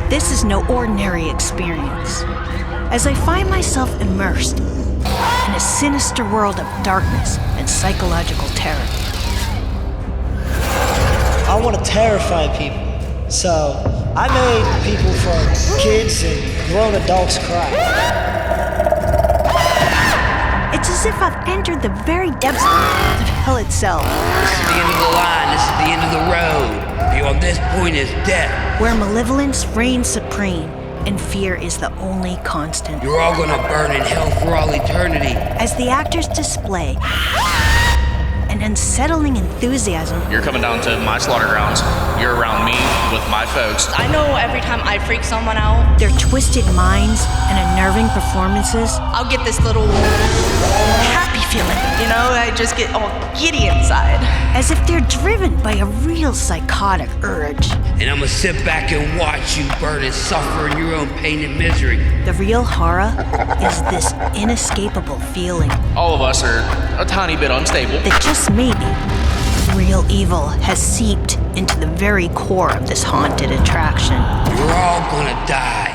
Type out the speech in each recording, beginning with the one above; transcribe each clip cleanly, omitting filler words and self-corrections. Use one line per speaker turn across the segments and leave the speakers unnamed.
This is no ordinary experience, as I find myself immersed in a sinister world of darkness and psychological terror.
I want to terrify people, so I made people from kids and grown adults cry.
It's as if I've entered the very depths of hell itself.
This is the end of the line, this is the end of the road. Beyond this point is death.
Where malevolence reigns supreme and fear is the only constant.
You're all gonna burn in hell for all eternity.
As the actors display an unsettling enthusiasm.
You're coming down to my slaughter grounds. You're around me with my folks.
I know every time I freak someone out,
Their twisted minds and unnerving performances.
I'll get this little happy feeling. You know, I just get all giddy inside.
As if they're driven by a real psychotic urge.
And I'm gonna sit back and watch you burn and suffer in your own pain and misery.
The real horror is this inescapable feeling
All of us are a tiny bit unstable.
that just maybe real evil has seeped into the very core of this haunted attraction.
You're all gonna die.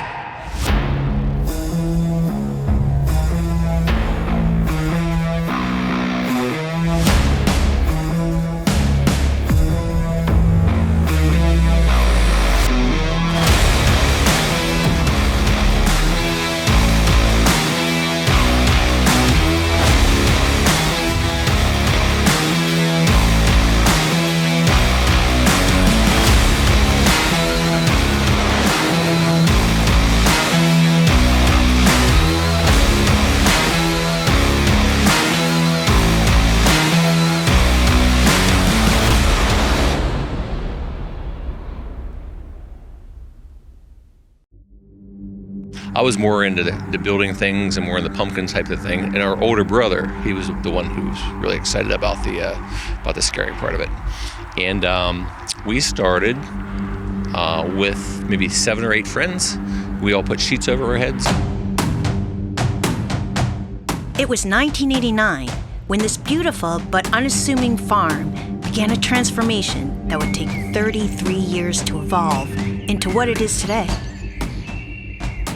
I was more into the building things and more in the pumpkin type of thing. And our older brother, he was the one who was really excited about the scary part of it. And we started with maybe 7 or 8 friends. We all put sheets over our heads.
It was 1989 when this beautiful but unassuming farm began a transformation that would take 33 years to evolve into what it is today.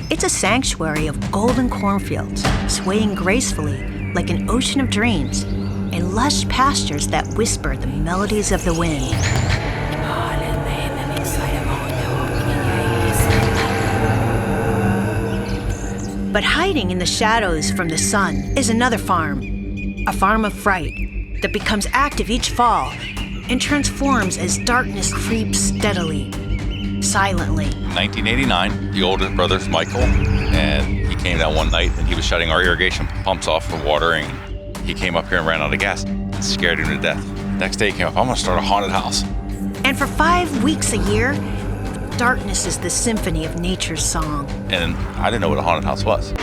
It's a sanctuary of golden cornfields, swaying gracefully like an ocean of dreams, and lush pastures that whisper the melodies of the wind. But hiding in the shadows from the sun is another farm, a farm of fright that becomes active each fall and transforms as darkness creeps steadily, silently.
1989, the oldest brother's Michael, and he came down one night and he was shutting our irrigation pumps off for watering. He came up here and ran out of gas. It scared him to death. Next day he came up, I'm gonna start a haunted house.
And for 5 weeks a year, darkness is the symphony of nature's song.
And I didn't know what a haunted house was.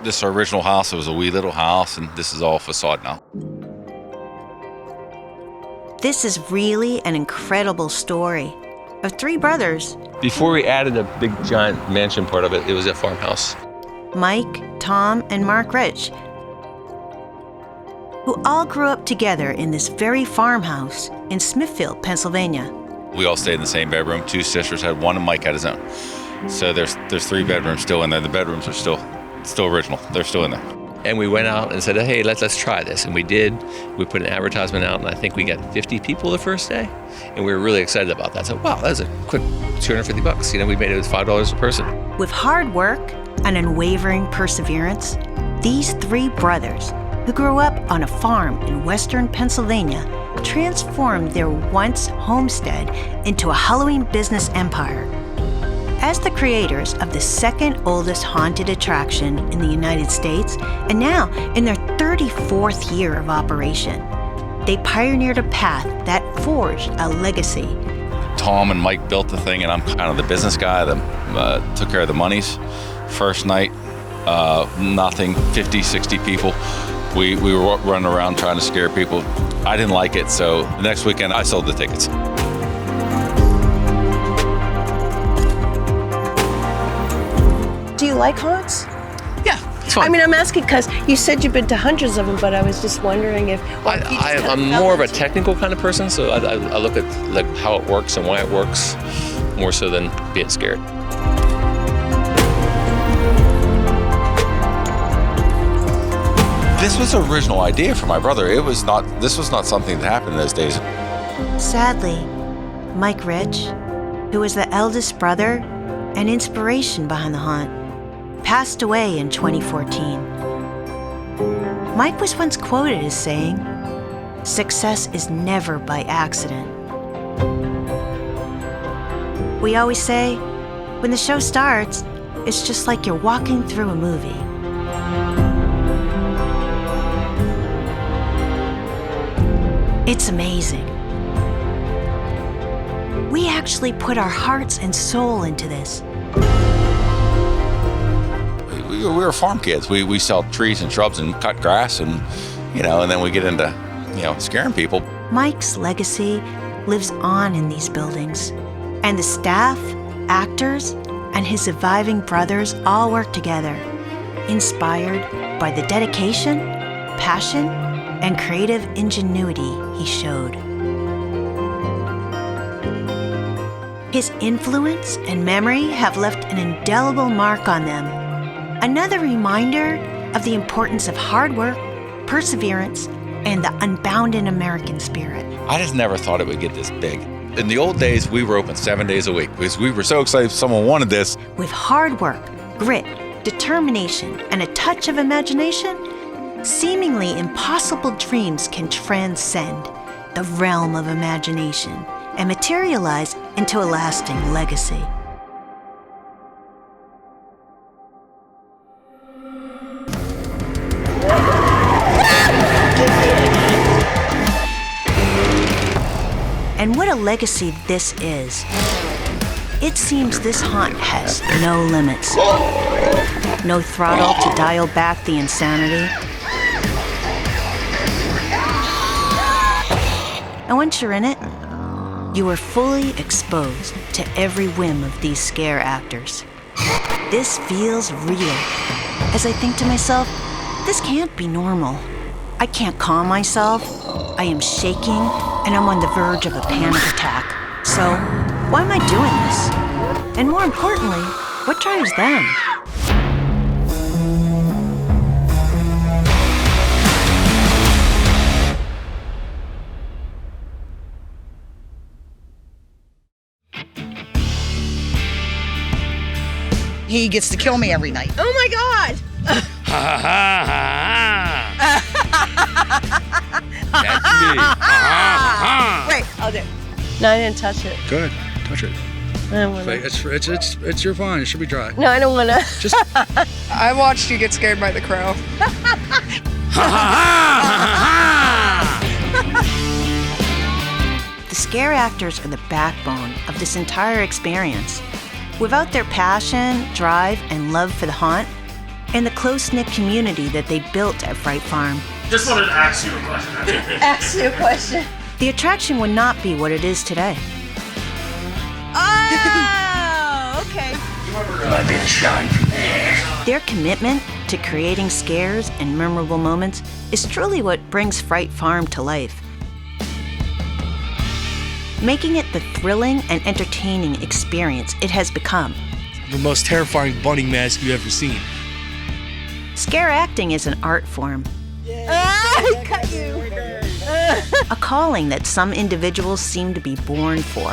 This is our original house. It was a wee little house, and this is all facade now.
This is really an incredible story of 3 brothers,
Before we added a big giant mansion part of it, it was a farmhouse.
Mike, Tom, and Mark Rich, who all grew up together in this very farmhouse in Smithfield, Pennsylvania.
We all stayed in the same bedroom. 2 sisters had one, and Mike had his own. So there's 3 bedrooms still in there. The bedrooms are still original. They're still in there.
And we went out and said, hey, let's try this. And we did. We put an advertisement out, and I think we got 50 people the first day. And we were really excited about that. So, wow, that was a quick $250. You know, we made it with $5 a person.
With hard work and unwavering perseverance, these 3 brothers, who grew up on a farm in western Pennsylvania, transformed their once homestead into a Halloween business empire. As the creators of the second oldest haunted attraction in the United States, and now in their 34th year of operation, they pioneered a path that forged a legacy.
Tom and Mike built the thing, and I'm kind of the business guy that took care of the monies. First night, nothing, 50, 60 people. We were running around trying to scare people. I didn't like it, so the next weekend I sold the tickets.
Do you like haunts?
Yeah, it's fun.
I mean, I'm asking because you said you've been to hundreds of them, but I was just wondering if...
I'm more of a technical kind of person, so I look at like how it works and why it works more so than being scared.
This was an original idea for my brother. This was not something that happened in those days.
Sadly, Mike Rich, who was the eldest brother and inspiration behind the haunt, passed away in 2014. Mike was once quoted as saying, "Success is never by accident." We always say, when the show starts, it's just like you're walking through a movie. It's amazing. We actually put our hearts and soul into this.
We were farm kids. We sell trees and shrubs and cut grass and then we get into, scaring people.
Mike's legacy lives on in these buildings, and the staff, actors, and his surviving brothers all work together, inspired by the dedication, passion, and creative ingenuity he showed. His influence and memory have left an indelible mark on them, another reminder of the importance of hard work, perseverance, and the unbounded American spirit.
I just never thought it would get this big. In the old days, we were open 7 days a week because we were so excited someone wanted this.
With hard work, grit, determination, and a touch of imagination, seemingly impossible dreams can transcend the realm of imagination and materialize into a lasting legacy. And what a legacy this is. It seems this haunt has no limits. No throttle to dial back the insanity. And once you're in it, you are fully exposed to every whim of these scare actors. This feels real, as I think to myself, this can't be normal. I can't calm myself. I am shaking, and I'm on the verge of a panic attack. So, why am I doing this? And more importantly, what drives them?
He gets to kill me every night.
Oh my God!
Ha ha ha ha! That's me. Ha
Wait, I'll do it. No, I didn't touch it.
Good. Touch it.
I don't wanna.
It's your fine. It should be dry.
No, I don't want to.
Just
I watched you get scared by the crow.
The scare actors are the backbone of this entire experience. Without their passion, drive, and love for the haunt, and the close-knit community that they built at Fright Farm,
Just wanted to ask you a question.
Ask you a question.
the attraction would not be what it is today.
Oh, okay.
I've been shot.
Their commitment to creating scares and memorable moments is truly what brings Fright Farm to life, making it the thrilling and entertaining experience it has become.
the most terrifying bunny mask you've ever seen.
Scare acting is an art form,
I cut you.
a calling that some individuals seem to be born for.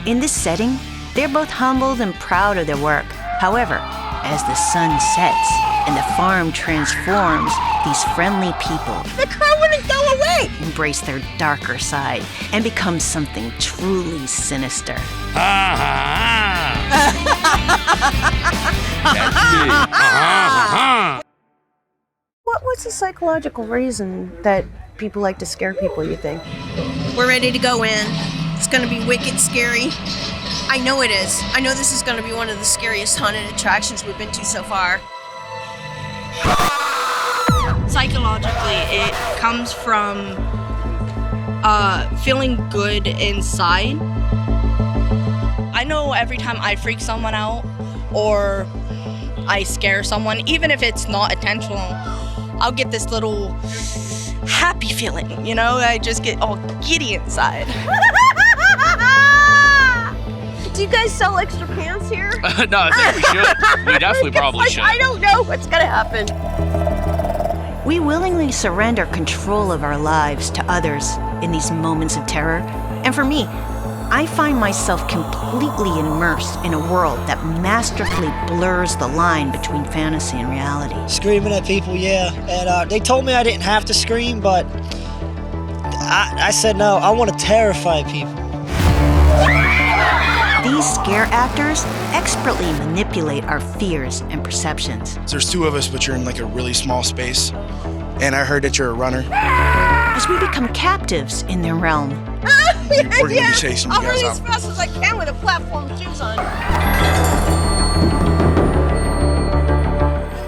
In this setting, they're both humbled and proud of their work. However, as the sun sets and the farm transforms these friendly people,
The crow wouldn't go away.
embrace their darker side and become something truly sinister.
What's the psychological reason that people like to scare people, you think?
We're ready to go in. It's gonna be wicked scary. I know it is. I know this is gonna be one of the scariest haunted attractions we've been to so far.
Psychologically, it comes from feeling good inside. I know every time I freak someone out or I scare someone, even if it's not intentional, I'll get this little happy feeling, you know? I just get all giddy inside.
Do you guys sell extra pants here?
No, I think we should. We definitely probably should.
I don't know what's gonna happen.
We willingly surrender control of our lives to others in these moments of terror. And for me, I find myself completely immersed in a world that masterfully blurs the line between fantasy and reality.
Screaming at people, yeah. And they told me I didn't have to scream, but I said no, I want to terrify people.
These scare actors expertly manipulate our fears and perceptions.
There's two of us, but you're in like a really small space. And I heard that you're a runner.
As we become captives in their realm.
We're gonna be chasing you
I'll run
guys
as
out.
fast as I can with a platform shoes on.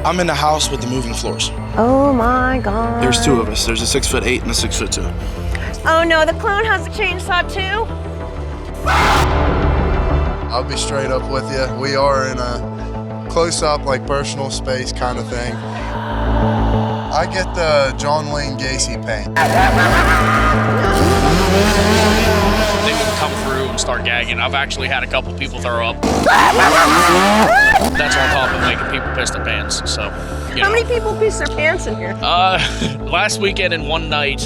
I'm in the house with the moving floors.
Oh my God.
There's two of us. There's a 6'8" and a 6'2".
Oh no, the clown has a chainsaw too?
I'll be straight up with you. We are in a close-up, like personal space kind of thing. I get the John Wayne Gacy paint.
They would come through and start gagging. I've actually had a couple people throw up. That's on top of making people piss their pants. So, you
How
know.
many people piss their pants in here?
Last weekend and one night,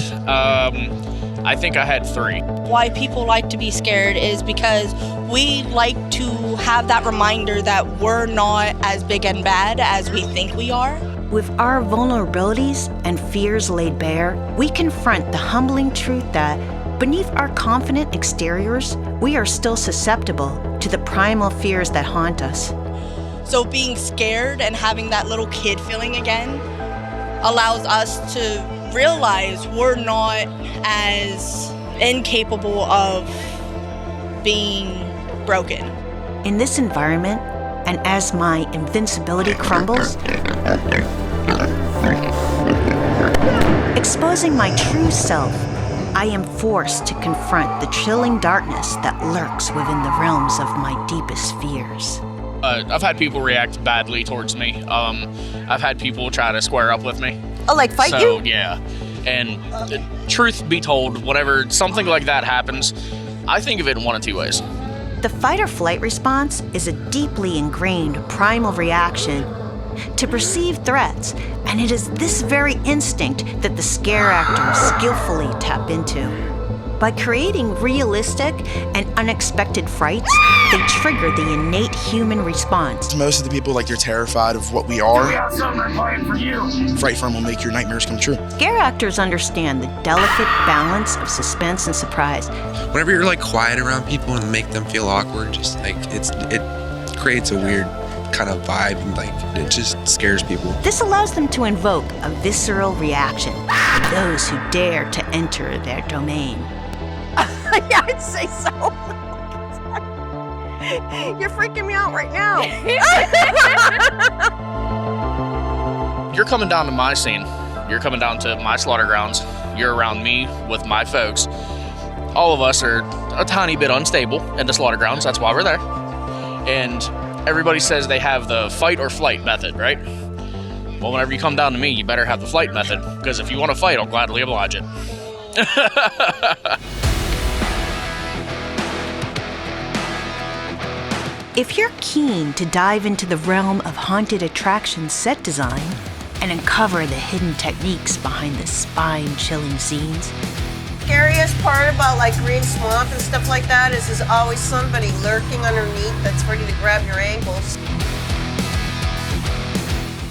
I think I had 3.
Why people like to be scared is because we like to have that reminder that we're not as big and bad as we think we are.
With our vulnerabilities and fears laid bare, we confront the humbling truth that beneath our confident exteriors, we are still susceptible to the primal fears that haunt us.
So being scared and having that little kid feeling again allows us to realize we're not as incapable of being broken.
In this environment, and as my invincibility crumbles, exposing my true self, I am forced to confront the chilling darkness that lurks within the realms of my deepest fears.
I've had people react badly towards me. I've had people try to square up with me.
Oh, like fight you?
So, yeah. And truth be told, whenever something like that happens, I think of it in one of two ways.
The fight or flight response is a deeply ingrained primal reaction to perceived threats, and it is this very instinct that the scare actors skillfully tap into. By creating realistic and unexpected frights, they trigger the innate human response.
Most of the people, like, they're terrified of what we are.
We got something playing for you.
Fright Farm will make your nightmares come true.
Scare actors understand the delicate balance of suspense and surprise.
Whenever you're like quiet around people and make them feel awkward, just like it creates a weird kind of vibe, and like it just scares people.
This allows them to invoke a visceral reaction in those who dare to enter their domain.
Yeah, I'd say so. You're freaking me out right now.
You're coming down to my scene. You're coming down to my slaughter grounds. You're around me with my folks. All of us are a tiny bit unstable in the slaughter grounds. That's why we're there. And everybody says they have the fight or flight method, right? Well, whenever you come down to me, you better have the flight method, because if you want to fight, I'll gladly oblige it.
If you're keen to dive into the realm of haunted attraction set design and uncover the hidden techniques behind the spine-chilling scenes,
Scariest part about like Green Swamp and stuff like that is there's always somebody lurking underneath that's ready to grab your ankles.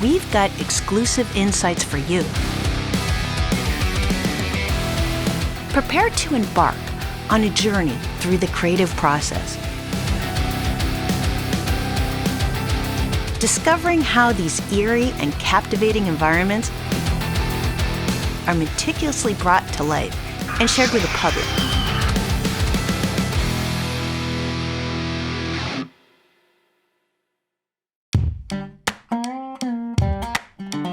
we've got exclusive insights for you. Prepare to embark on a journey through the creative process. Discovering how these eerie and captivating environments are meticulously brought to life and shared with the public.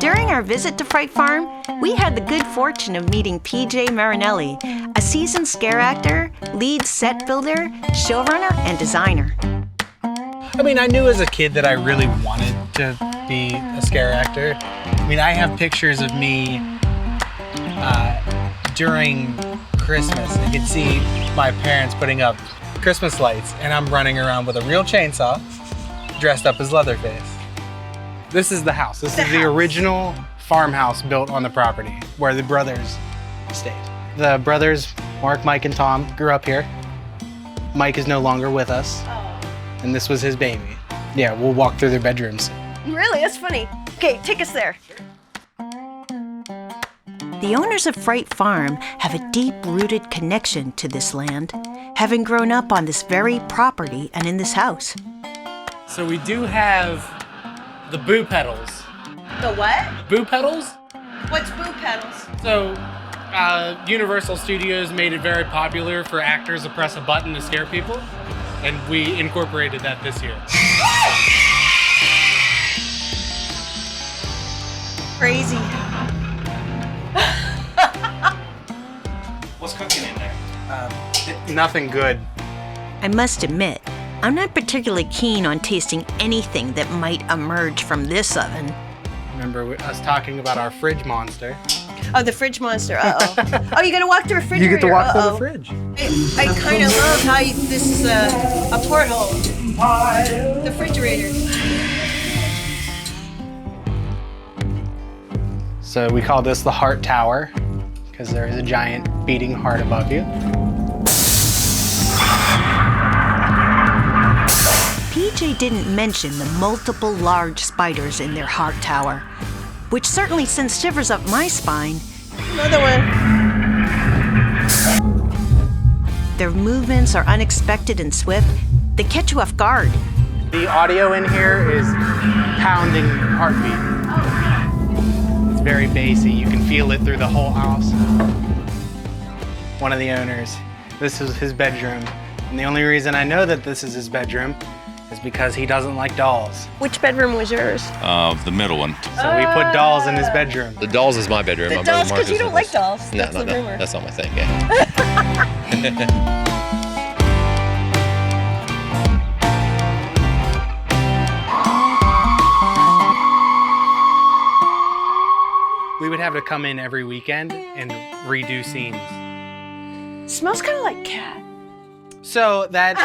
During our visit to Fright Farm, we had the good fortune of meeting PJ Marinelli, a seasoned scare actor, lead set builder, showrunner, and designer.
I mean, I knew as a kid that I really wanted to be a scare actor. I mean, I have pictures of me during Christmas. You can see my parents putting up Christmas lights, and I'm running around with a real chainsaw, dressed up as Leatherface. This is the house. This is the original farmhouse built on the property where the brothers stayed. The brothers, Mark, Mike, and Tom, grew up here. Mike is no longer with us, and this was his baby. Yeah, we'll walk through their bedrooms.
Really? That's funny. Okay, take us there.
The owners of Fright Farm have a deep-rooted connection to this land, having grown up on this very property and in this house.
So we do have the boo pedals.
The what?
Boo pedals?
What's boo pedals?
So, Universal Studios made it very popular for actors to press a button to scare people, and we incorporated that this year.
Crazy.
What's cooking in there? Nothing good.
I must admit, I'm not particularly keen on tasting anything that might emerge from this oven.
Remember us talking about our fridge monster?
Oh, the fridge monster. Uh-oh. Oh, you gotta walk through a refrigerator.
You get to walk through the fridge.
I kind of love how this is a porthole. The refrigerator.
So we call this the Heart Tower, because there is a giant beating heart above you.
PJ didn't mention the multiple large spiders in their heart tower, which certainly sends shivers up my spine.
Another one.
Their movements are unexpected and swift. They catch you off guard.
The audio in here is pounding heartbeat. It's very bassy. You can feel it through the whole house. One of the owners, this is his bedroom. And the only reason I know that this is his bedroom is because he doesn't like dolls.
Which bedroom was yours?
The middle one.
So we put dolls in his bedroom.
The dolls is my bedroom.
The
My
dolls,
brother
because you don't like dolls.
No,
That's
no,
the
no.
rumor.
That's not my thing, yeah.
We would have to come in every weekend and redo scenes.
Smells kind of like cat.
So that's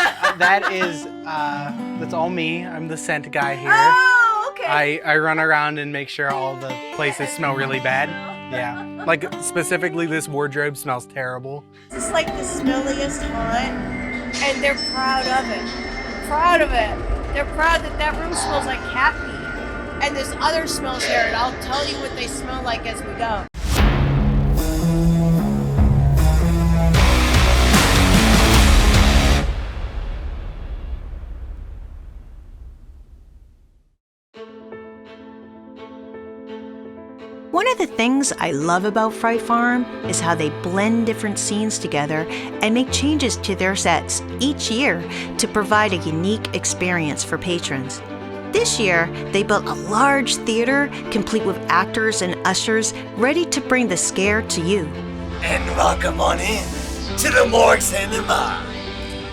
all me. I'm the scent guy here.
Oh, okay.
I run around and make sure all the places smell really bad. Yeah. Like specifically this wardrobe smells terrible.
It's like the smelliest haunt, and they're proud of it. Proud of it. They're proud that that room smells like cat pee. And there's other smells here, and I'll tell you what they smell like as we go.
One of the things I love about Fright Farm is how they blend different scenes together and make changes to their sets each year to provide a unique experience for patrons. This year, they built a large theater complete with actors and ushers ready to bring the scare to you.
And welcome on in to the Morgue Cinema.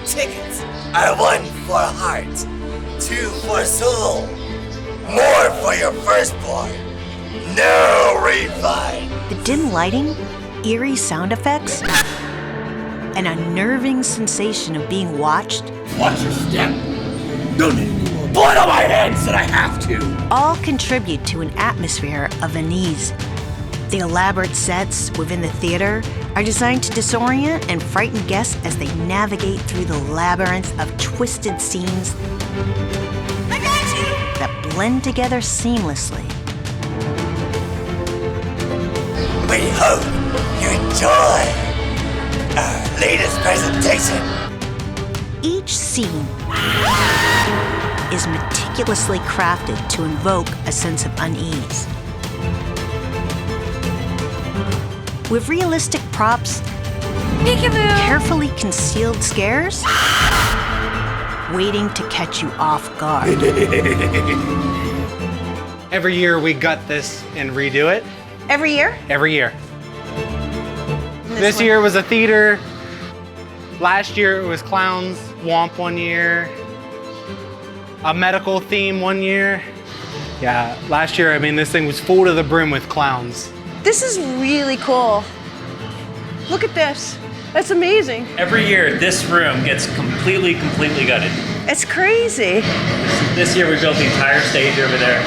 Tickets are 1 for heart, 2 for soul, more for your firstborn, no refund.
The dim lighting, eerie sound effects, an unnerving sensation of being watched.
Watch your step. Don't need blood on my hands that I have to.
All contribute to an atmosphere of unease. The elaborate sets within the theater are designed to disorient and frighten guests as they navigate through the labyrinth of twisted scenes that blend together seamlessly.
We hope you enjoy our latest presentation.
Each scene is meticulously crafted to invoke a sense of unease. With realistic props, carefully concealed scares, waiting to catch you off guard.
Every year we gut this and redo it.
Every year?
Every year. This year was a theater. Last year it was clowns, Womp one year. A medical theme one year. Yeah, last year, I mean, this thing was full to the brim with clowns.
This is really cool. Look at this. That's amazing.
Every year, this room gets completely gutted.
It's crazy.
This year, we built the entire stage over there.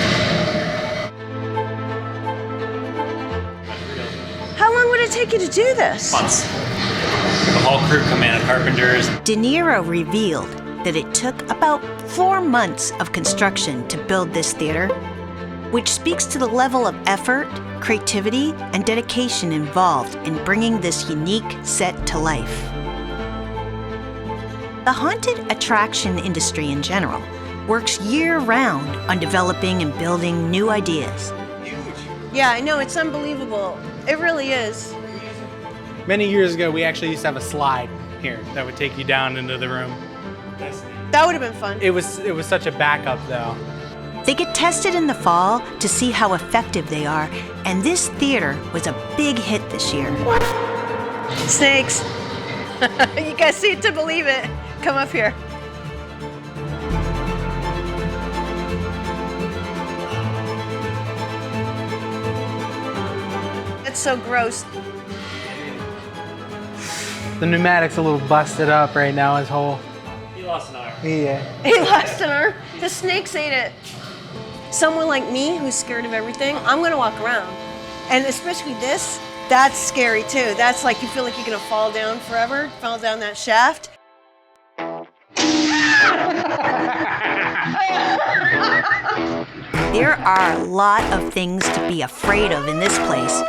How long would it take you to do this?
Months. The whole crew come in, carpenters.
De Niro revealed that it took about 4 months of construction to build this theater, which speaks to the level of effort, creativity, and dedication involved in bringing this unique set to life. The haunted attraction industry in general works year-round on developing and building new ideas.
Yeah, I know, it's unbelievable. It really is.
Many years ago, we actually used to have a slide here that would take you down into the room.
That would have been fun.
It was such a backup, though.
They get tested in the fall to see how effective they are, and this theater was a big hit this year.
Snakes. You guys see it to believe it. Come up here. That's so gross.
The pneumatic's a little busted up right now, his whole.
He lost an arm.
Yeah.
He lost an arm. The snakes ate it. Someone like me who's scared of everything, I'm gonna walk around. And especially this, that's scary too. That's like you feel like you're gonna fall down forever, fall down that shaft.
There are a lot of things to be afraid of in this place.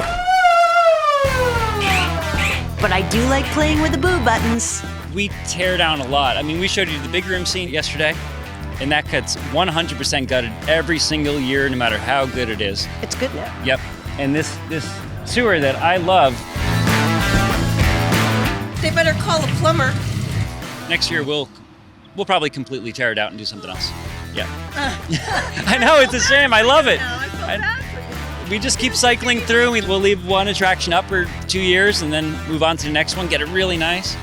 But I do like playing with the boo buttons.
We tear down a lot. I mean, we showed you the big room scene yesterday, and that gets 100% gutted every single year, no matter how good it is.
It's good now.
Yep. And this sewer that I love.
They better call a plumber.
Next year we'll probably completely tear it out and do something else. Yeah. I know, it's a shame. I love it. We just keep cycling through. We'll leave one attraction up for 2 years and then move on to the next one, get it really nice.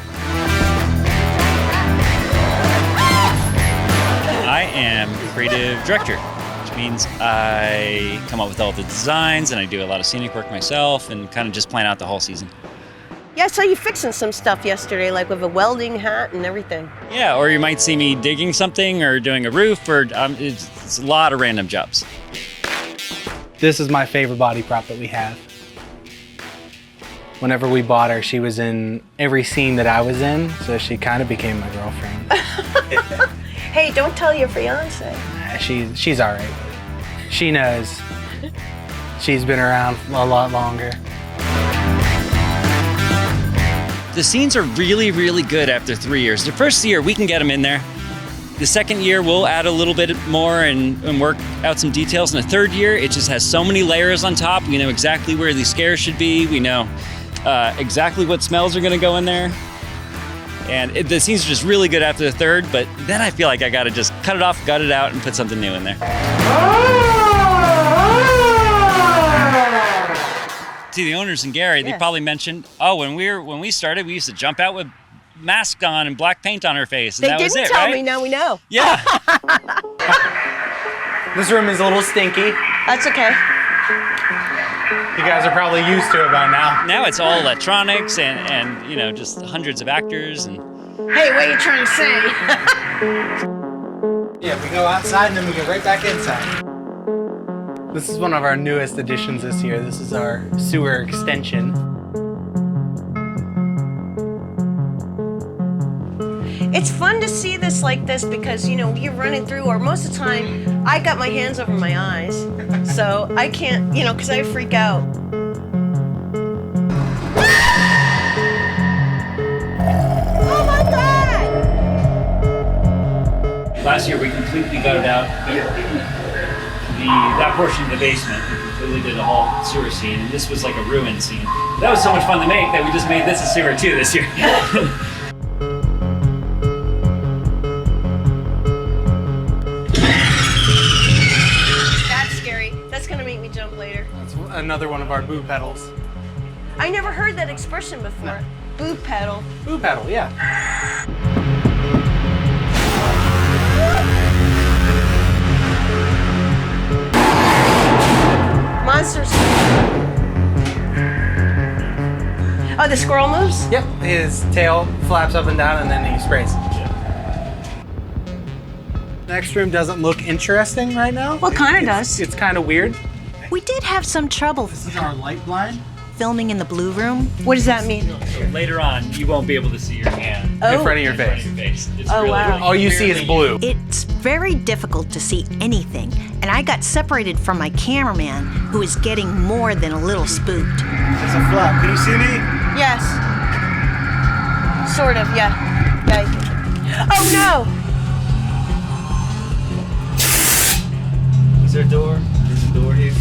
I am creative director, which means I come up with all the designs and I do a lot of scenic work myself and kind of just plan out the whole season.
Yeah, I saw you fixing some stuff yesterday, like with a welding hat and everything.
Yeah, or you might see me digging something or doing a roof, or it's a lot of random jobs.
This is my favorite body prop that we have. Whenever we bought her, she was in every scene that I was in, so she kind of became my girlfriend.
Hey, don't tell your fiance.
She's all right. She knows. She's been around a lot longer.
The scenes are really, really good after 3 years. The first year, we can get them in there. The second year, we'll add a little bit more and work out some details. And the third year, it just has so many layers on top. We know exactly where these scares should be. We know exactly what smells are gonna go in there. And the scenes are just really good after the third, but then I feel like I gotta just cut it off, gut it out, and put something new in there. To the owners and Gary, they probably mentioned, oh, when we started, we used to jump out with mask on and black paint on our face, and
They
that was
didn't
it,
tell
right?
me, now we know.
Yeah.
This room is a little stinky.
That's okay.
You guys are probably used to it by now.
Now it's all electronics and you know, just hundreds of actors and.
Hey, what are you trying to say?
Yeah, we go outside and then we go right back inside. This is one of our newest additions this year. This is our sewer extension.
It's fun to see this like this because, you know, you're running through, or most of the time, I got my hands over my eyes. So I can't, you know, because I freak out.
Last year we completely gutted out that portion of the basement. We completely did a whole sewer scene, and this was like a ruin scene. That was so much fun to make that we just made this a sewer too this year.
That's scary. That's gonna make me jump later.
That's another one of our boo pedals.
I never heard that expression before. No. Boo pedal.
Boo pedal, yeah.
Monsters. Oh, the squirrel moves?
Yep, his tail flaps up and down and then he sprays. Next room doesn't look interesting right now.
Well, kind of does.
It's kind of weird.
We did have some trouble.
This is our light blind.
Filming in the blue room.
What does that mean?
So later on, you won't be able to see your hand
in front of your face.
It's
oh,
really,
wow.
really
all you see is blue.
It's very difficult to see anything, and I got separated from my cameraman, who is getting more than a little spooked.
There's a flap. Can you see me?
Yes. Sort of, yeah. Okay. Oh no!
Is there a door? There's a door here.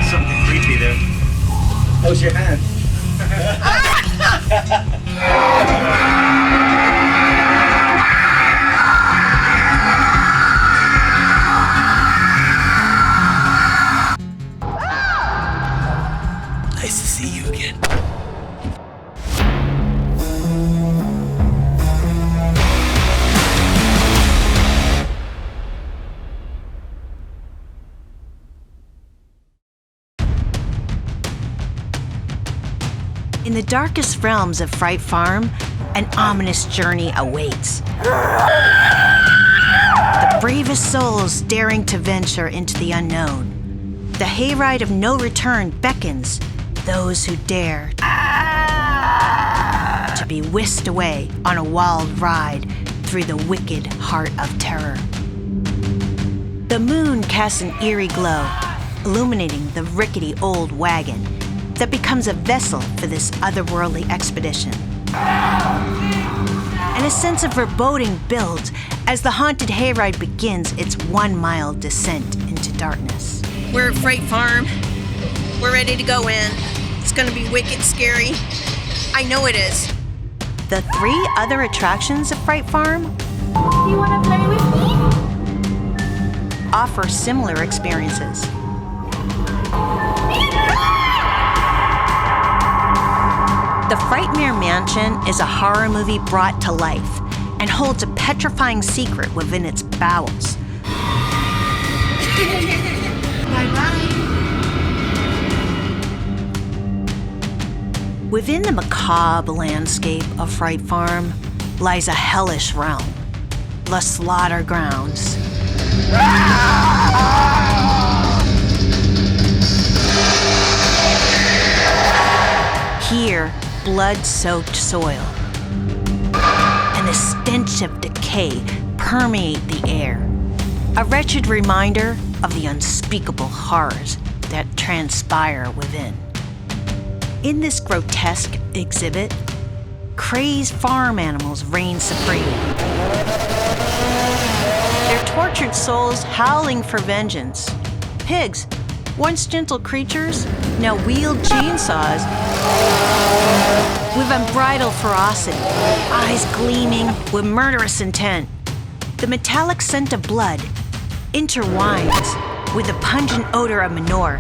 Something creepy there.
How's your hand?
Nice to see you again.
In the darkest realms of Fright Farm, an ominous journey awaits. The bravest souls daring to venture into the unknown. The hayride of no return beckons those who dare to be whisked away on a wild ride through the wicked heart of terror. The moon casts an eerie glow, illuminating the rickety old wagon that becomes a vessel for this otherworldly expedition. And a sense of foreboding builds as the haunted hayride begins its 1-mile descent into darkness.
We're at Fright Farm. We're ready to go in. It's gonna be wicked scary. I know it is.
The 3 other attractions of Fright Farm
You wanna play with me?
offer similar experiences. The Frightmare Mansion is a horror movie brought to life and holds a petrifying secret within its bowels.
Bye-bye.
Within the macabre landscape of Fright Farm lies a hellish realm, the Slaughter Grounds. Here, blood-soaked soil and the stench of decay permeate the air, a wretched reminder of the unspeakable horrors that transpire within. In this grotesque exhibit, crazed farm animals reign supreme, their tortured souls howling for vengeance. Pigs, once gentle creatures, now wield chainsaws with unbridled ferocity, eyes gleaming with murderous intent. The metallic scent of blood intertwines with the pungent odor of manure.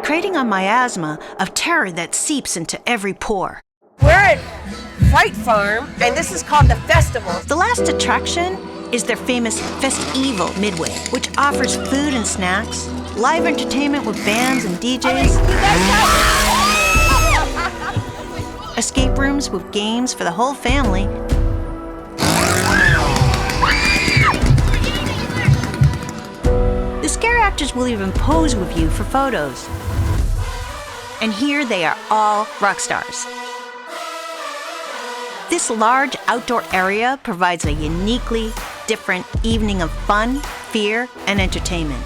Creating a miasma of terror that seeps into every pore.
We're at Fright Farm, and this is called the festival.
The last attraction is their famous Festival Midway, which offers food and snacks, live entertainment with bands and DJs, escape rooms with games for the whole family, the scare actors will even pose with you for photos. And here they are all rock stars. This large outdoor area provides a uniquely different evening of fun, fear, and entertainment.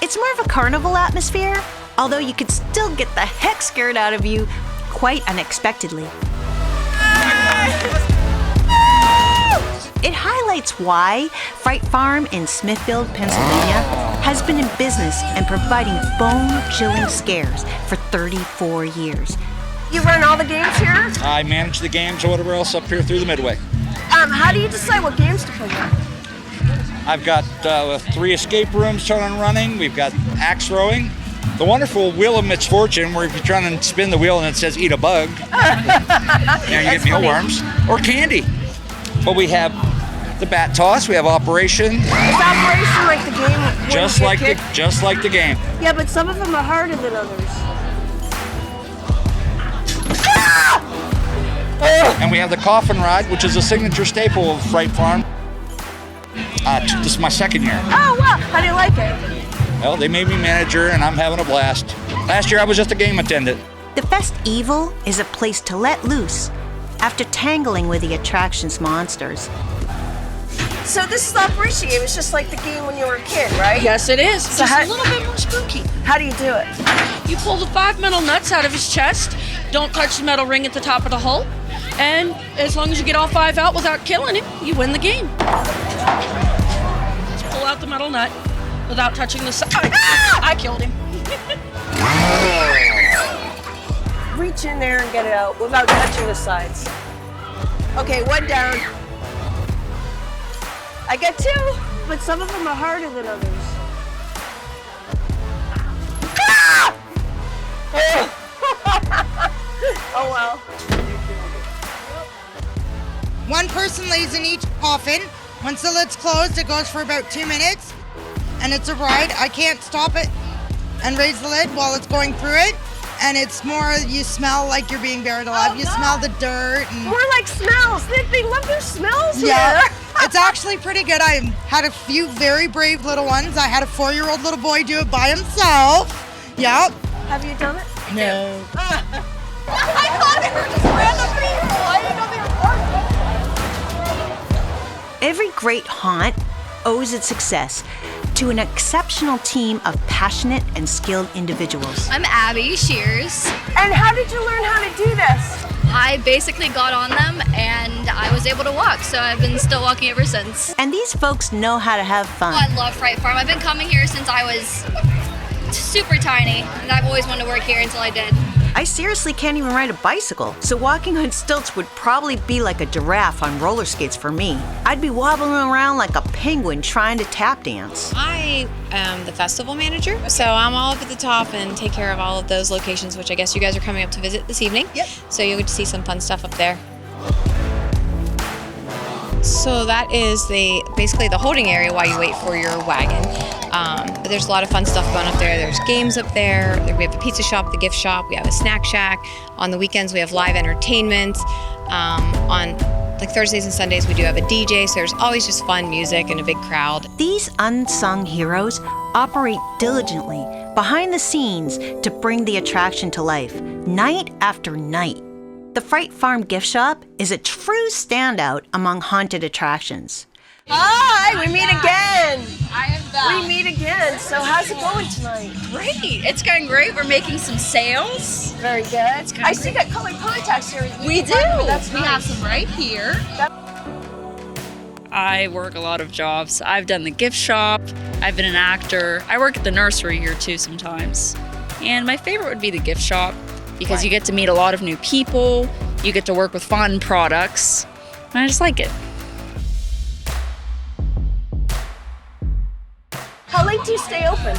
It's more of a carnival atmosphere, although you could still get the heck scared out of you quite unexpectedly. It highlights why Fright Farm in Smithfield, Pennsylvania has been in business and providing bone-chilling scares for 34 years.
You run all the games here?
I manage the games or whatever else up here through the Midway.
How do you decide what games to put in?
I've got 3 escape rooms running. We've got axe throwing. The wonderful Wheel of Misfortune, where if you're trying to spin the wheel and it says eat a bug, you get mealworms or candy. But we have the bat toss. We have Operation.
Is Operation like the game? When
Just
you
like
get
the game.
Yeah, but some of them are harder than others.
And we have the coffin ride, which is a signature staple of Fright Farm. This is my 2nd year.
Oh wow! How do you like it?
Well, they made me manager, and I'm having a blast. Last year, I was just a game attendant.
The Festival is a place to let loose after tangling with the attraction's monsters.
So this is the Operation game. It's just like the game when you were a kid, right?
Yes, it is.
So
Just a little bit more spooky.
How do you do it?
You pull the 5 metal nuts out of his chest. Don't touch the metal ring at the top of the hull. And as long as you get all 5 out without killing him, you win the game. Just pull out the metal nut without touching the side. I killed him.
Reach in there and get it out without touching the sides. Okay, 1 down. I got 2, but some of them are harder than others. Oh well.
One person lays in each coffin. Once the lid's closed, it goes for about 2 minutes. And it's a ride. I can't stop it and raise the lid while it's going through it. And it's more, you smell like you're being buried alive. You smell the dirt. And
More like smells. They love their smells
yeah,
here.
it's actually pretty good. I had a few very brave little ones. I had a 4-year-old little boy do it by himself. Yep.
Have you done it?
No.
I thought they were just random people. I didn't know they were
Every great haunt owes its success to an exceptional team of passionate and skilled individuals.
I'm Abby Shears.
And how did you learn how to do this?
I basically got on them and I was able to walk, so I've been still walking ever since.
And these folks know how to have fun.
I love Fright Farm. I've been coming here since I was super tiny, and I've always wanted to work here until I did.
I seriously can't even ride a bicycle, so walking on stilts would probably be like a giraffe on roller skates for me. I'd be wobbling around like a penguin trying to tap dance.
I am the festival manager, so I'm all up at the top and take care of all of those locations, which I guess you guys are coming up to visit this evening. Yep. So you'll get to see some fun stuff up there. So that is basically the holding area while you wait for your wagon. But there's a lot of fun stuff going up there. There's games up there. We have a pizza shop, the gift shop. We have a snack shack. On the weekends, we have live entertainment. On like Thursdays and Sundays, we do have a DJ. So there's always just fun music and a big crowd.
These unsung heroes operate diligently behind the scenes to bring the attraction to life, night after night. The Fright Farm gift shop is a true standout among haunted attractions.
Hi, we meet again.
I am back.
We meet again. So how's it going tonight?
Great. It's going great. We're making some sales.
Very good. I see that colored contacts here.
We do.
That's
we
nice.
have some right here.
I work a lot of jobs. I've done the gift shop. I've been an actor. I work at the nursery here too sometimes. And my favorite would be the gift shop because you get to meet a lot of new people. You get to work with fun products. And I just like it.
How late do you stay open?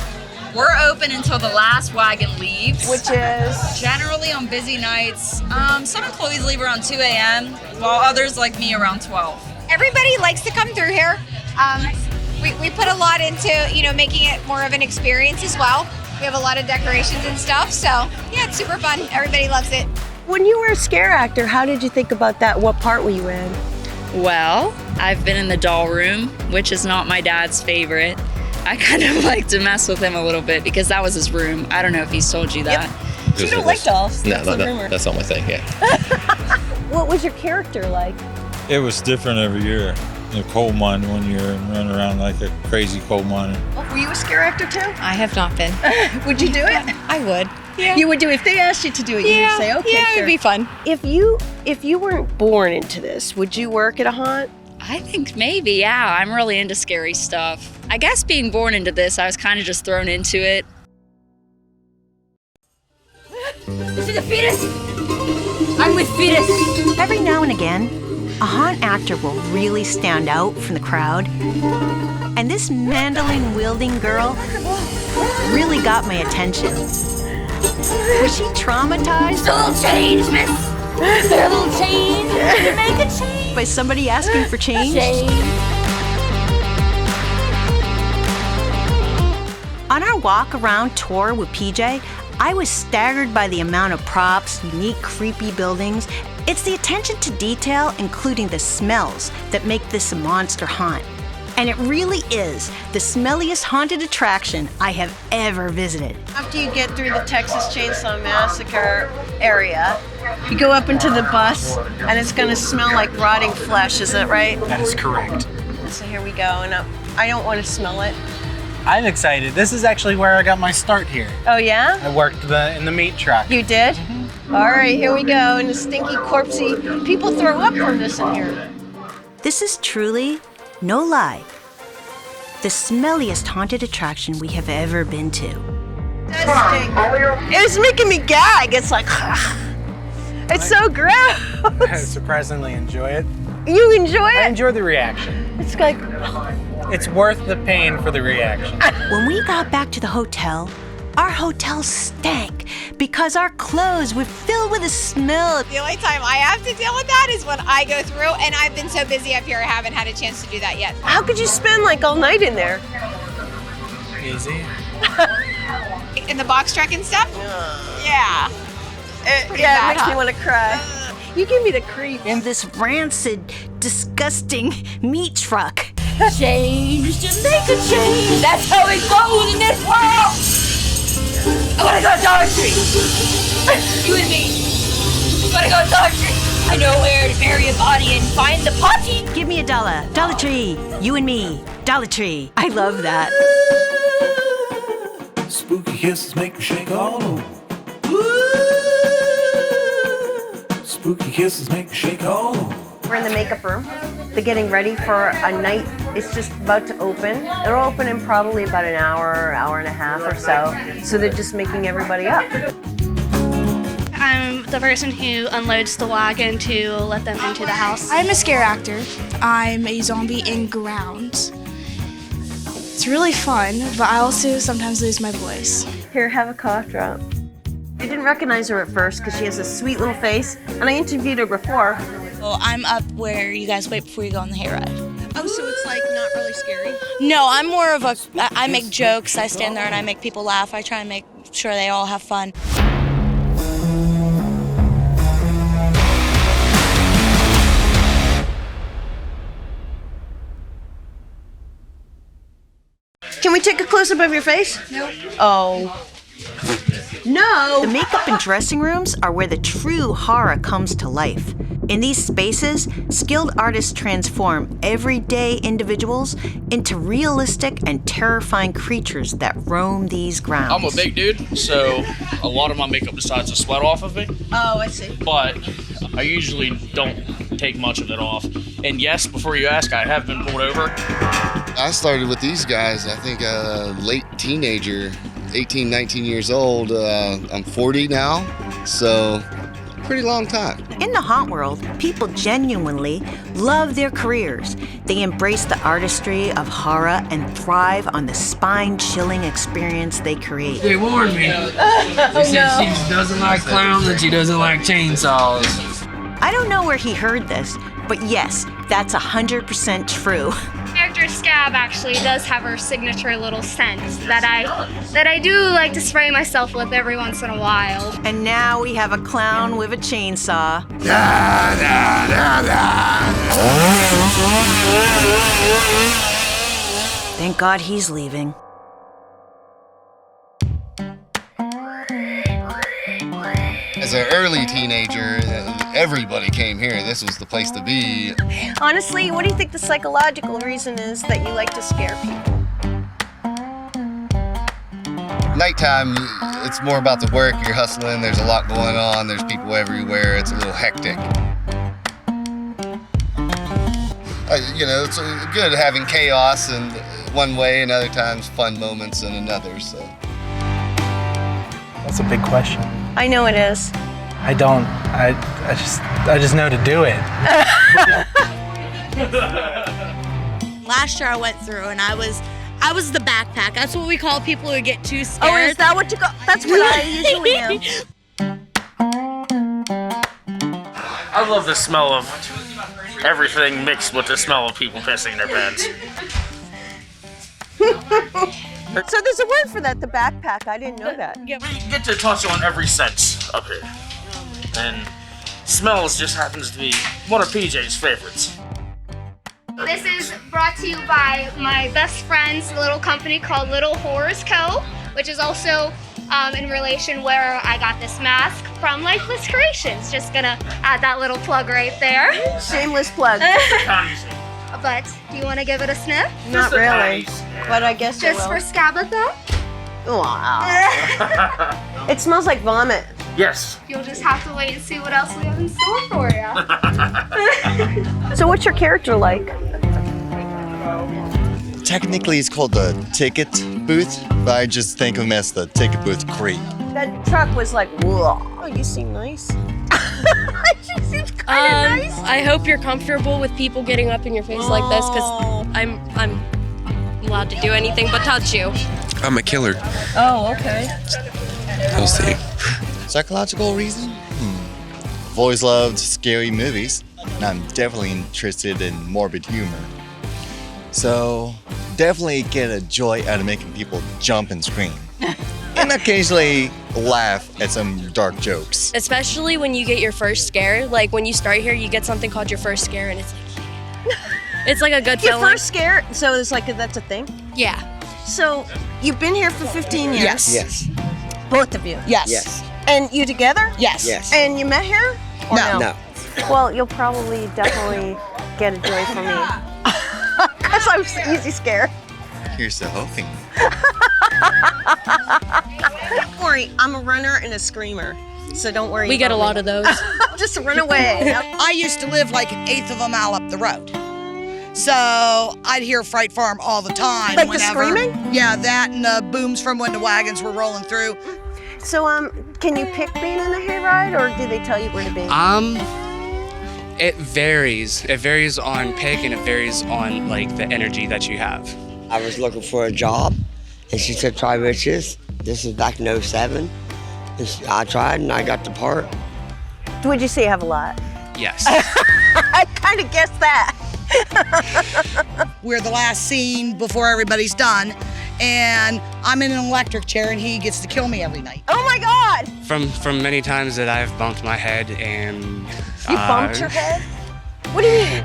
We're open until the last wagon leaves.
Which is?
Generally on busy nights. Some employees leave around 2 a.m., while others, like me, around 12.
Everybody likes to come through here. We put a lot into, making it more of an experience as well. We have a lot of decorations and stuff, so yeah, it's super fun. Everybody loves it.
When you were a scare actor, how did you think about that? What part were you in?
Well, I've been in the doll room, which is not my dad's favorite. I kind of like to mess with him a little bit because that was his room. I don't know if he's told you that.
So you don't like dolls?
No, that's not my thing, yeah.
What was your character like?
It was different every year. The coal mine 1 year and run around like a crazy coal miner.
Were you a scare actor too?
I have not been.
Would you do it?
I would. Yeah.
You would do if they asked you to do it. You would say, okay,
yeah,
sure.
it'd be fun.
If you weren't born into this, would you work at a haunt?
I think maybe, yeah. I'm really into scary stuff. I guess being born into this, I was kind of just thrown into it.
Is it a fetus? I'm with fetus.
Every now and again, a haunt actor will really stand out from the crowd. And this mandolin-wielding girl really got my attention. Was she traumatized?
It's a little change, miss. Is there a little change? Can you make a change?
By somebody asking for change? On our walk-around tour with PJ, I was staggered by the amount of props, unique, creepy buildings. It's the attention to detail, including the smells, that make this a monster haunt. And it really is the smelliest haunted attraction I have ever visited.
After you get through the Texas Chainsaw Massacre area, you go up into the bus, and it's going to smell like rotting flesh. Is that right?
That is correct.
So here we go, and I don't want to smell it.
I'm excited. This is actually where I got my start here.
Oh yeah?
I worked in the meat truck.
You did? All right, here we go. And the stinky, corpsey. People throw up from this in here.
This is truly, no lie, the smelliest haunted attraction we have ever been to.
It was making me gag. It's like, it's so gross.
I surprisingly enjoy it.
You enjoy it?
I enjoy the reaction.
It's like,
it's worth the pain for the reaction.
When we got back to the hotel, our hotel stank because our clothes were filled with a smell.
The only time I have to deal with that is when I go through, and I've been so busy up here I haven't had a chance to do that yet.
How could you spend like all night in there?
Easy.
In the box truck and stuff? Yeah.
It
bad,
makes me want to cry. You give me the creep.
In this rancid, disgusting meat truck.
Change to make a change. That's how it goes in this world. I want to go to Dollar Tree. You and me. I want to go to Dollar Tree. I know where to bury a body and find the potty.
Give me $1. Dollar Tree. You and me. Dollar Tree. I love that.
Spooky kisses make me shake all over. Spooky kisses make me shake all over.
We're in the makeup room. They're getting ready for a night. It's just about to open. It'll open in probably about an hour, hour and a half or so. So they're just making everybody up.
I'm the person who unloads the wagon to let them into the house. I'm a scare actor. I'm a zombie in grounds. It's really fun, but I also sometimes lose my voice.
Here, have a cough drop. I didn't recognize her at first because she has a sweet little face, and I interviewed her before.
Well, I'm up where you guys wait before you go on the hayride.
Oh, so it's like not really scary?
No, I'm more of a, I make jokes, I stand there and I make people laugh. I try and make sure they all have fun.
Can we take a close-up of your face? No. Oh. No!
The makeup and dressing rooms are where the true horror comes to life. In these spaces, skilled artists transform everyday individuals into realistic and terrifying creatures that roam these grounds.
I'm a big dude, so a lot of my makeup decides to sweat off of me.
Oh, I see.
But I usually don't take much of it off. And yes, before you ask, I have been pulled over.
I started with these guys, I think late teenager, 18, 19 years old. I'm 40 now, so pretty long time.
In the haunt world, people genuinely love their careers. They embrace the artistry of horror and thrive on the spine-chilling experience they create.
They warned me. They said she doesn't like clowns and she doesn't like chainsaws.
I don't know where he heard this, but yes, that's 100% true.
Character Scab actually does have her signature little scent that I do like to spray myself with every once in a while.
And now we have a clown with a chainsaw. Thank God he's leaving.
As an early teenager, everybody came here. This was the place to be.
Honestly, what do you think the psychological reason is that you like to scare people?
Nighttime, it's more about the work. You're hustling. There's a lot going on. There's people everywhere. It's a little hectic. It's good having chaos in one way and other times fun moments in another. So
That's a big question.
I know it is.
I don't. I just know to do it.
Last year I went through and I was the backpack. That's what we call people who get too scared.
Oh, is that what you call? That's what I usually am.
I love the smell of everything mixed with the smell of people pissing in their beds.
So there's a word for that, the backpack. I didn't know that.
We get to touch on every sense up here. And smells just happens to be one of PJ's favorites.
This is brought to you by my best friend's little company called Little Horrors Co., which is also in relation where I got this mask from Lifeless Creations. Just gonna add that little plug right there.
Shameless plug.
But do you want to give it a sniff?
Not really, but I guess I
Just
will.
for Scabatha?
Wow. It smells like vomit.
Yes.
You'll just have to wait and see what else we have in store for you.
So what's your character like?
Technically, it's called the ticket booth, but I just think of him as the ticket booth creep.
That truck was like, whoa. Oh, you seem nice. She seems kind of nice.
I hope you're comfortable with people getting up in your face like this, because I'm allowed to do anything but touch you.
I'm a killer.
Oh, okay.
We'll see.
Psychological reason? I've always loved scary movies, and I'm definitely interested in morbid humor. So, definitely get a joy out of making people jump and scream. And occasionally laugh at some dark jokes.
Especially when you get your first scare. Like when you start here, you get something called your first scare, and it's like, it's like a good
Your
feeling.
first scare, so it's like, that's a thing?
Yeah.
So you've been here for 15 years?
Yes.
Both of you?
Yes. Yes.
And you together?
Yes. Yes.
And you met here? Or
No.
Well, you'll probably definitely get a joy from me. Because I'm easy scared.
Here's the hoping.
Don't worry, I'm a runner and a screamer. So don't worry.
We get a
about
lot
me.
of those.
Just run away.
I used to live like an eighth of a mile up the road. So I'd hear Fright Farm all the time.
Like the
whenever.
screaming?
Yeah, that and the booms from when the wagons were rolling through.
So can you pick being in the hayride, or do they tell you where to be?
It varies. It varies on pick, and it varies on like the energy that you have.
I was looking for a job, and she said, try Riches. This is back in 07. I tried, and I got the part.
Would you say you have a lot?
Yes.
I kind of guessed that.
We're the last scene before everybody's done, and I'm in an electric chair, and he gets to kill me every night.
Oh my God!
From many times that I've bumped my head and
You bumped your head? What do you mean?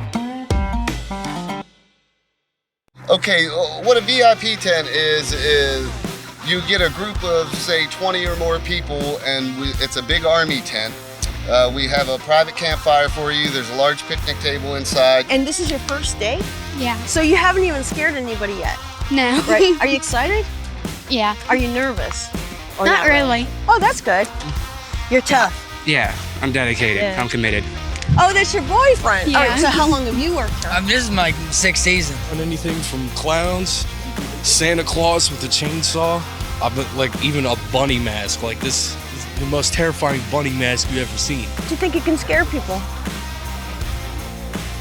Okay, what a VIP tent is you get a group of, say, 20 or more people, and it's a big army tent. We have a private campfire for you. There's a large picnic table inside.
And this is your first day?
Yeah.
So you haven't even scared anybody yet?
No.
Right? Are you excited?
Yeah.
Are you nervous? Or
Not really.
Oh, that's good. You're tough.
Yeah, I'm dedicated.
Yeah.
I'm committed.
Oh, that's your boyfriend.
Yeah.
All right, so how long have you worked here?
This is my sixth season.
On anything from clowns, Santa Claus with a chainsaw, like even a bunny mask. Like this is the most terrifying bunny mask you've ever seen.
Do you think you can scare people?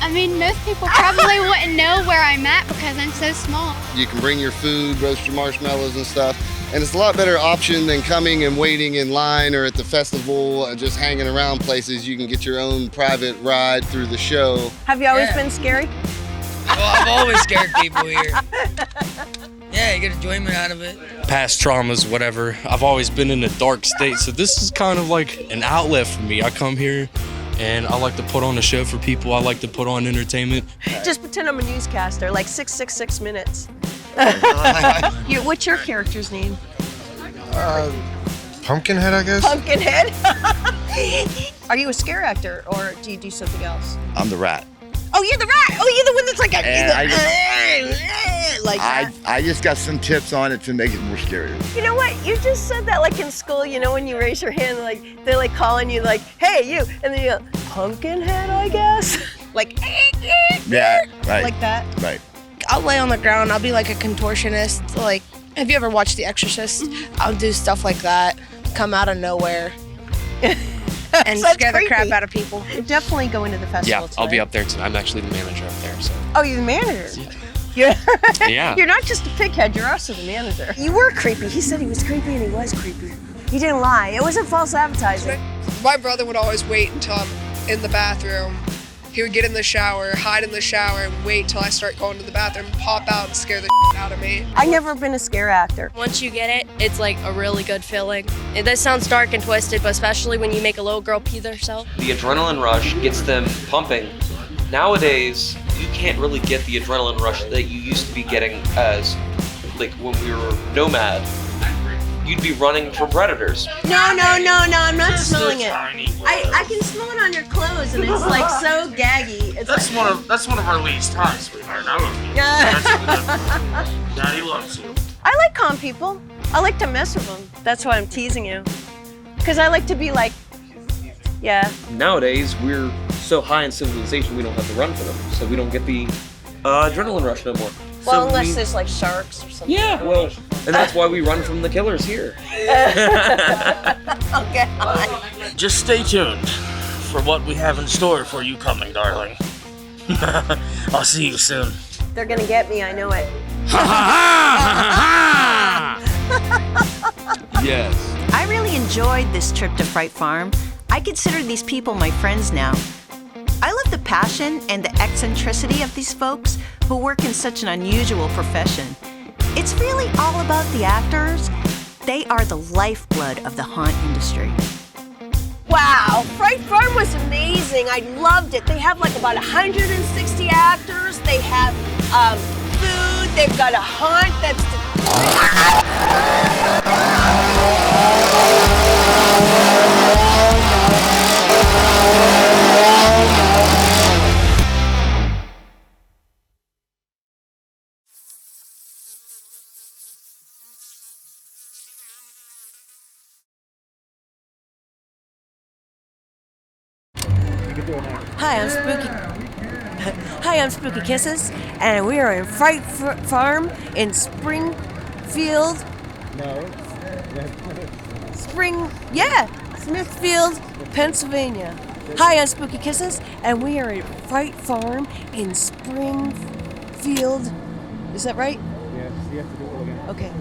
I mean, most people probably wouldn't know where I'm at because I'm so small.
You can bring your food, roast your marshmallows and stuff. And it's a lot better option than coming and waiting in line or at the festival, just hanging around places. You can get your own private ride through the show.
Have you always been scary?
Well, I've always scared people here. Yeah, you get enjoyment out of it.
Past traumas, whatever. I've always been in a dark state, so this is kind of like an outlet for me. I come here and I like to put on a show for people. I like to put on entertainment.
Just pretend I'm a newscaster, like 666 minutes. What's your character's name?
Pumpkinhead, I guess.
Pumpkinhead? Are you a scare actor, or do you do something else?
I'm the rat.
Oh, Oh, you're the rat. Oh, you're the one that's like like that.
I just got some tips on it to make it more scarier.
You know what? You just said that like in school, you know, when you raise your hand, like they're like calling you like, hey, you. And then you go, Pumpkinhead, I guess. Like,
Yeah, right.
like that.
Right.
I'll lay on the ground. I'll be like a contortionist. Like, have you ever watched The Exorcist? I'll do stuff like that. Come out of nowhere. And
Sounds
scare the crap
creepy.
out of people.
Definitely going to the festival.
Yeah, I'll be up there tonight. I'm actually the manager up there, so.
Oh, you're the manager. You're,
Yeah.
You're not just a pighead, you're also the manager. You were creepy. He said he was creepy and he was creepy. He didn't lie. It wasn't false advertising.
My brother would always wait until I'm in the bathroom. He would get in the shower, hide in the shower, and wait till I start going to the bathroom, pop out and scare the out of me.
I've never been a scare actor.
Once you get it, it's like a really good feeling. This sounds dark and twisted, but especially when you make a little girl pee herself.
The adrenaline rush gets them pumping. Nowadays, you can't really get the adrenaline rush that you used to be getting as, like, when we were nomad. You'd be running from predators.
No, I'm not smelling it. I can smell it on your clothes and it's like so gaggy. It's
That's one of our least highs, sweetheart. I love you. Daddy loves you.
I like calm people. I like to mess with them. That's why I'm teasing you. Because I like to be like, yeah.
Nowadays, we're so high in civilization, we don't have to run for them, so we don't get the adrenaline rush no more.
Well,
So
unless
we-
there's like sharks or something.
Yeah, well, and that's why we run from the killers here.
Okay.
Just stay tuned for what we have in store for you coming, darling. I'll see you soon.
They're gonna get me, I know it.
Yes.
I really enjoyed this trip to Fright Farm. I consider these people my friends now. I love the passion and the eccentricity of these folks who work in such an unusual profession. It's really all about the actors. They are the lifeblood of the haunt industry.
Wow, Fright Farm was amazing. I loved it. They have like about 160 actors. They have food. They've got a haunt that's... Hi, I'm Spooky Kisses, and we are in Fright Farm in Springfield. Smithfield, Pennsylvania. Hi, I'm Spooky Kisses, and we are at Fright Farm in Springfield. Is that right?
Yes, you have to do it all again.
Okay.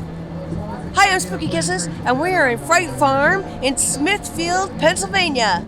Hi, I'm Spooky Kisses, and we are in Fright Farm in Smithfield, Pennsylvania.